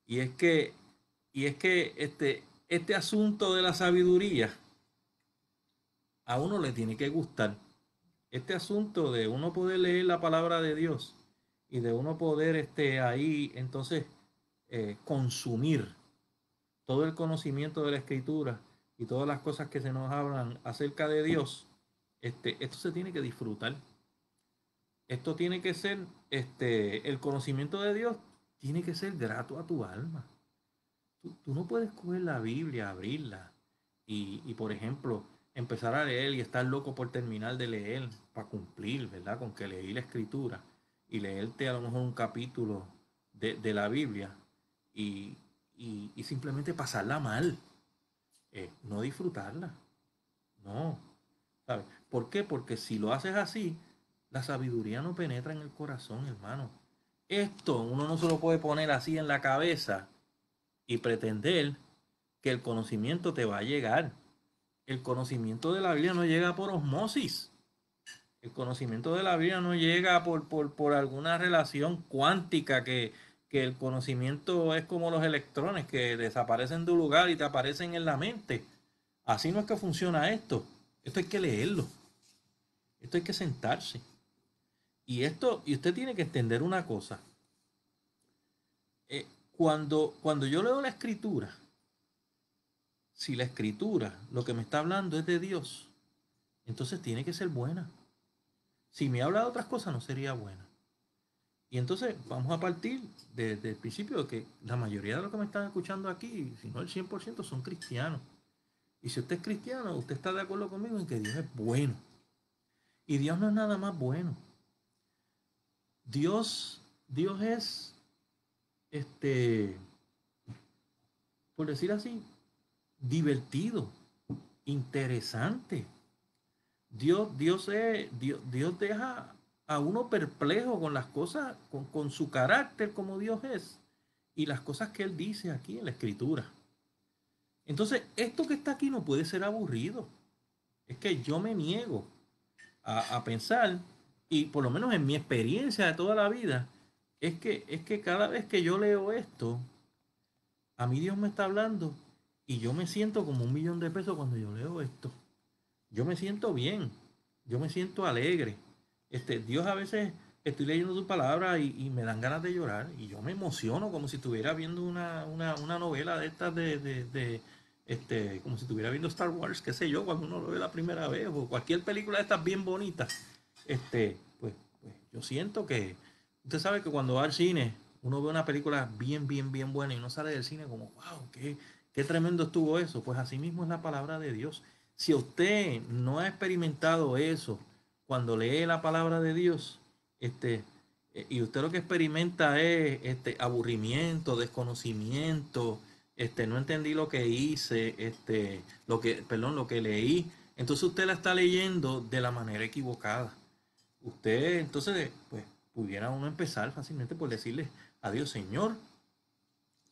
Y es que, y es que este asunto de la sabiduría a uno le tiene que gustar. Este asunto de uno poder leer la palabra de Dios y de uno poder ahí entonces consumir todo el conocimiento de la escritura y todas las cosas que se nos hablan acerca de Dios, esto se tiene que disfrutar. Esto tiene que ser, el conocimiento de Dios tiene que ser grato a tu alma. Tú no puedes coger la Biblia, abrirla por ejemplo, empezar a leer y estar loco por terminar de leer para cumplir, ¿verdad? Con que leí la escritura y leerte a lo mejor un capítulo de la Biblia y, y simplemente pasarla mal, no disfrutarla, no, ¿sabes? ¿Por qué? Porque si lo haces así, la sabiduría no penetra en el corazón, hermano. Esto uno no se lo puede poner así en la cabeza y pretender que el conocimiento te va a llegar. El conocimiento de la Biblia no llega por osmosis. El conocimiento de la Biblia no llega por alguna relación cuántica que el conocimiento es como los electrones que desaparecen de un lugar y te aparecen en la mente. Así no es que funciona esto. Esto hay que leerlo. Esto hay que sentarse. Y usted tiene que entender una cosa. Cuando yo leo la escritura, si la escritura lo que me está hablando es de Dios, entonces tiene que ser buena. Si me habla de otras cosas, no sería buena. Y entonces vamos a partir desde el principio de que la mayoría de los que me están escuchando aquí, si no el 100%, son cristianos. Y si usted es cristiano, usted está de acuerdo conmigo en que Dios es bueno. Y Dios no es nada más bueno. Dios es, este, por decir así, divertido, interesante. Dios deja a uno perplejo con las cosas, con su carácter como Dios es y las cosas que Él dice aquí en la Escritura. Entonces, esto que está aquí no puede ser aburrido. Es que yo me niego a pensar, y por lo menos en mi experiencia de toda la vida, es que cada vez que yo leo esto, a mí Dios me está hablando y yo me siento como 1 millón de pesos cuando yo leo esto. Yo me siento bien, yo me siento alegre. Dios a veces estoy leyendo su palabra y me dan ganas de llorar y yo me emociono como si estuviera viendo una novela de estas como si estuviera viendo Star Wars, qué sé yo, cuando uno lo ve la primera vez o cualquier película de estas bien bonitas. Pues yo siento que, usted sabe que cuando va al cine, uno ve una película bien, bien, bien buena y uno sale del cine como, wow, qué tremendo estuvo eso. Pues así mismo es la palabra de Dios. Si usted no ha experimentado eso cuando lee la palabra de Dios, y usted lo que experimenta es aburrimiento, desconocimiento, no entendí lo que hice, lo que leí, entonces usted la está leyendo de la manera equivocada. Usted, entonces, pues, pudiera uno empezar fácilmente por decirle a Dios, Señor,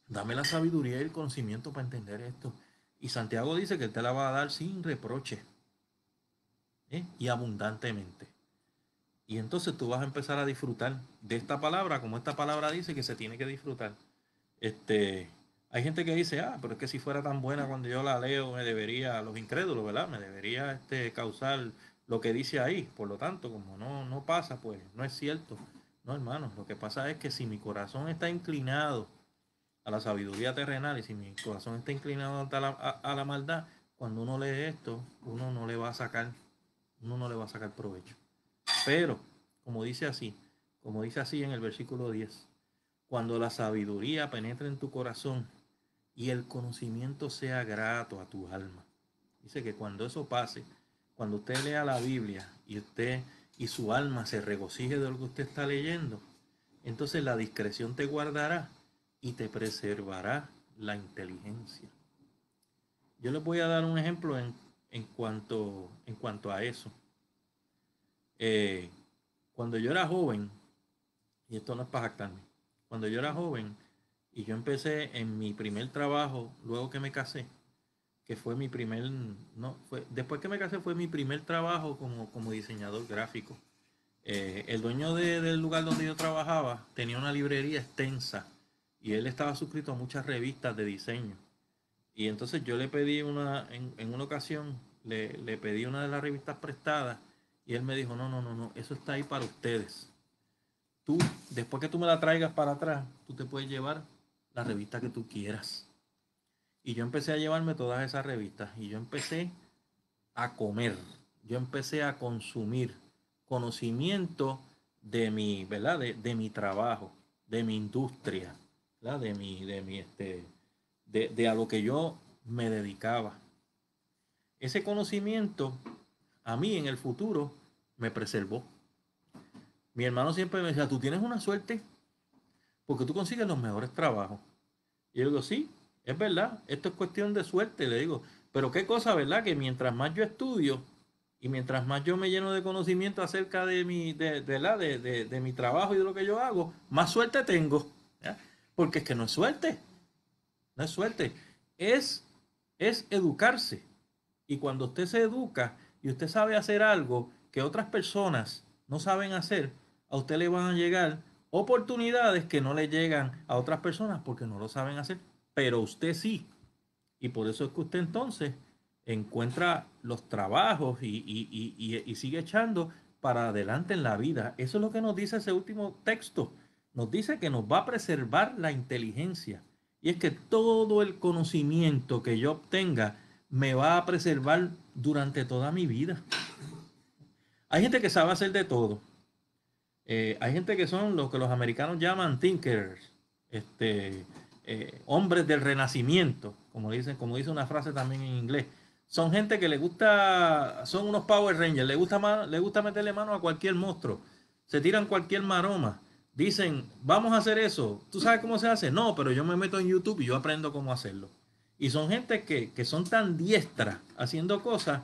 dame la sabiduría y el conocimiento para entender esto. Y Santiago dice que Él te la va a dar sin reproche, y abundantemente. Y entonces tú vas a empezar a disfrutar de esta palabra, como esta palabra dice que se tiene que disfrutar. Este, Hay gente que dice, pero es que si fuera tan buena cuando yo la leo, me debería, los incrédulos, ¿verdad? Me debería causar lo que dice ahí. Por lo tanto, como no pasa, pues no es cierto. No, hermanos, lo que pasa es que si mi corazón está inclinado a la sabiduría terrenal y si mi corazón está inclinado a la maldad, cuando uno lee esto, uno no le va a sacar provecho. Pero, como dice así en el versículo 10, cuando la sabiduría penetre en tu corazón y el conocimiento sea grato a tu alma. Dice que cuando eso pase, cuando usted lea la Biblia y su alma se regocije de lo que usted está leyendo, entonces la discreción te guardará y te preservará la inteligencia. Yo les voy a dar un ejemplo en cuanto a eso. Eh, Cuando yo era joven, y esto no es para jactarme, cuando yo era joven y yo empecé en mi primer trabajo, luego que me casé, que fue mi primer, no, después que me casé fue mi primer trabajo como diseñador gráfico. El dueño del lugar donde yo trabajaba tenía una librería extensa y él estaba suscrito a muchas revistas de diseño. Y entonces yo le pedí en una ocasión le pedí una de las revistas prestadas y él me dijo, no, eso está ahí para ustedes. Tú, después que tú me la traigas para atrás, tú te puedes llevar la revista que tú quieras. Y yo empecé a llevarme todas esas revistas y yo empecé a comer, yo empecé a consumir conocimiento de mi, ¿verdad? De mi trabajo, de mi industria, ¿verdad? De a lo que yo me dedicaba. Ese conocimiento a mí en el futuro me preservó. Mi hermano siempre me decía, tú tienes una suerte porque tú consigues los mejores trabajos. Y yo digo, sí, es verdad, esto es cuestión de suerte, le digo, pero qué cosa, ¿verdad? Que mientras más yo estudio y mientras más yo me lleno de conocimiento acerca de de mi trabajo y de lo que yo hago, más suerte tengo. ¿Ya? Porque es que no es suerte, no es suerte, es, es educarse. Y cuando usted se educa y usted sabe hacer algo que otras personas no saben hacer, a usted le van a llegar oportunidades que no le llegan a otras personas porque no lo saben hacer, pero usted sí. Y por eso es que usted entonces encuentra los trabajos y sigue echando para adelante en la vida. Eso es lo que nos dice ese último texto. Nos dice que nos va a preservar la inteligencia. Y es que todo el conocimiento que yo obtenga me va a preservar durante toda mi vida. Hay gente que sabe hacer de todo. Hay gente que son los que los americanos llaman thinkers, este, hombres del renacimiento, como dice una frase también en inglés. Son gente que le gusta, son unos Power Rangers, le gusta meterle mano a cualquier monstruo, se tiran cualquier maroma. Dicen, vamos a hacer eso. ¿Tú sabes cómo se hace? No, pero yo me meto en YouTube y yo aprendo cómo hacerlo. Y son gente que son tan diestras haciendo cosas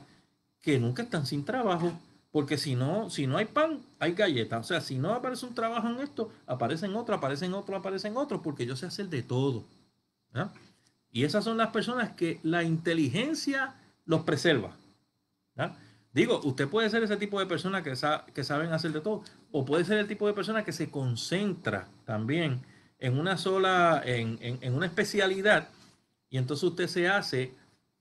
que nunca están sin trabajo, porque si no hay pan, hay galletas. O sea, si no aparece un trabajo en esto, aparecen otros, porque yo sé hacer de todo. ¿Ya? Y esas son las personas que la inteligencia los preserva. ¿Ya? Digo, usted puede ser ese tipo de persona que saben hacer de todo, o puede ser el tipo de persona que se concentra también en una sola, en una especialidad, y entonces usted se hace,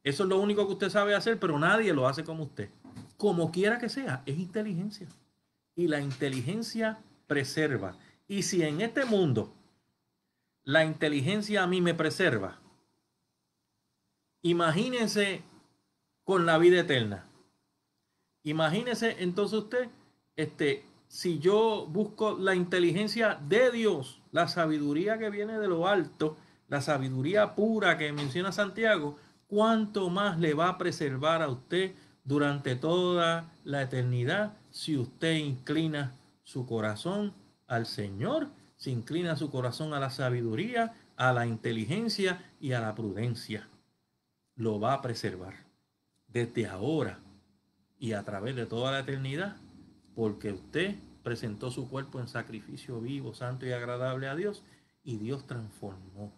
eso es lo único que usted sabe hacer, pero nadie lo hace como usted. Como quiera que sea, es inteligencia. Y la inteligencia preserva. Y si en este mundo la inteligencia a mí me preserva, imagínense con la vida eterna. Imagínese entonces usted, si yo busco la inteligencia de Dios, la sabiduría que viene de lo alto, la sabiduría pura que menciona Santiago, ¿cuánto más le va a preservar a usted durante toda la eternidad si usted inclina su corazón al Señor, si inclina su corazón a la sabiduría, a la inteligencia y a la prudencia? Lo va a preservar desde ahora y a través de toda la eternidad, porque usted presentó su cuerpo en sacrificio vivo, santo y agradable a Dios, y Dios transformó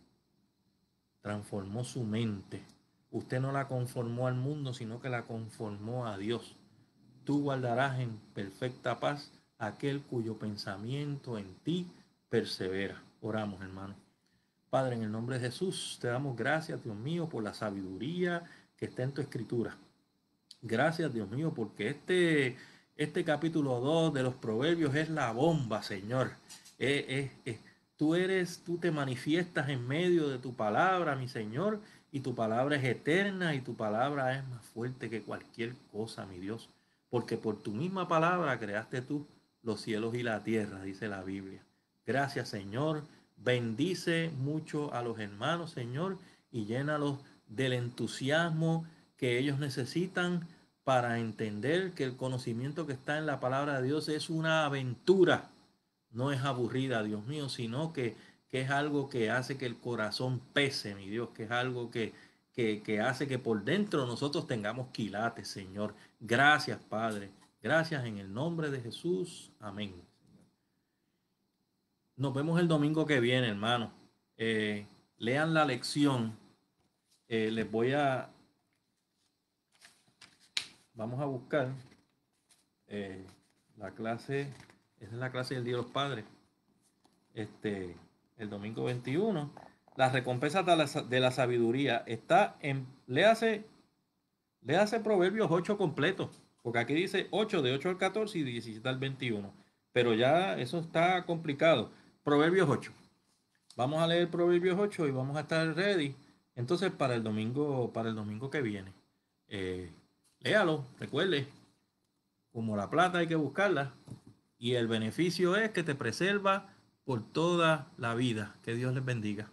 su mente. Usted no la conformó al mundo, sino que la conformó a Dios. Tú guardarás en perfecta paz aquel cuyo pensamiento en ti persevera. Oramos, hermano. Padre, en el nombre de Jesús, te damos gracias, Dios mío, por la sabiduría que está en tu escritura. Gracias, Dios mío, porque este capítulo 2 de los Proverbios es la bomba, Señor. Tú te manifiestas en medio de tu palabra, mi Señor, y tu palabra es eterna y tu palabra es más fuerte que cualquier cosa, mi Dios. Porque por tu misma palabra creaste tú los cielos y la tierra, dice la Biblia. Gracias, Señor. Bendice mucho a los hermanos, Señor, y llénalos del entusiasmo que ellos necesitan para entender que el conocimiento que está en la palabra de Dios es una aventura, no es aburrida, Dios mío, sino que es algo que hace que el corazón pese, mi Dios, que es algo que hace que por dentro nosotros tengamos quilates, Señor. Gracias, Padre. Gracias en el nombre de Jesús. Amén. Nos vemos el domingo que viene, hermano. Lean la lección. Les voy a... Vamos a buscar la clase, esa es la clase del Día de los Padres, el domingo 21. La recompensa de la sabiduría está en, léase Léase Proverbios 8 completo, porque aquí dice 8 de 8 al 14 y 17 al 21. Pero ya eso está complicado. Proverbios 8. Vamos a leer Proverbios 8 y vamos a estar ready. Entonces para el domingo que viene. Eh, Léalo, recuerde, como la plata hay que buscarla. Y el beneficio es que te preserva por toda la vida. Que Dios les bendiga.